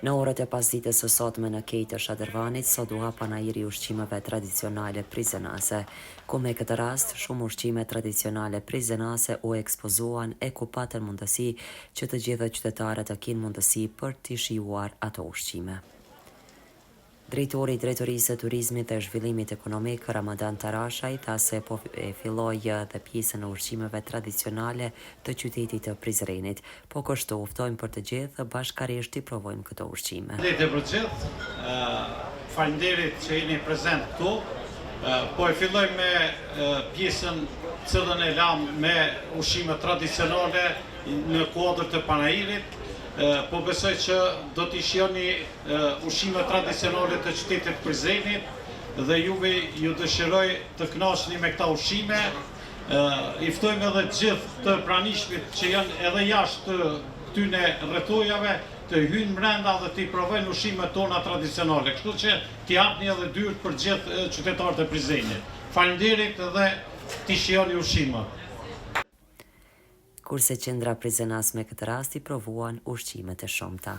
Në orët e pasdites së sotme në Kejt të Shadërvanit, sot u hap panajiri ushqimeve tradicionale prizrenase, ku me këtë rast shumë ushqime tradicionale prizrenase u ekspozuan e ku patën mundësi që të gjithë qytetarët të kenë mundësi për të shijuar ato ushqime. Drejtori i Drejtorisë së Turizmit dhe Zhvillimit Ekonomik, Ramadan Tarashaj, tha se po e filloi dhe pjesën e ushqimeve tradicionale të qytetit të Prizrenit, po kështu ftojmë për të gjithë bashkarisht të provojmë këto ushqime. Faleminderit për gjithë, faleminderit që jeni prezent këtu. Po e filloj me pjesën cilën e lam me ushqime tradicionale në kuadër të panajirit. Po besoj që do t'i shihoni ushqime tradicionale të qytetit Prizrenit dhe juve ju dëshiroj të kënaqeni me këta ushqime. I ftojmë edhe gjithë të pranishmit që janë edhe jashtë këtyne rrethojave të hyjnë brenda dhe t'i provojnë ushqimet tona tradicionale. Kështu që t'i japni edhe dyert për gjithë qytetarët e Prizrenit. Faleminderit dhe t'i shihoni ushqimet. Kurse qendra prizrenas me këtë rast i provuan ushqime të shumta.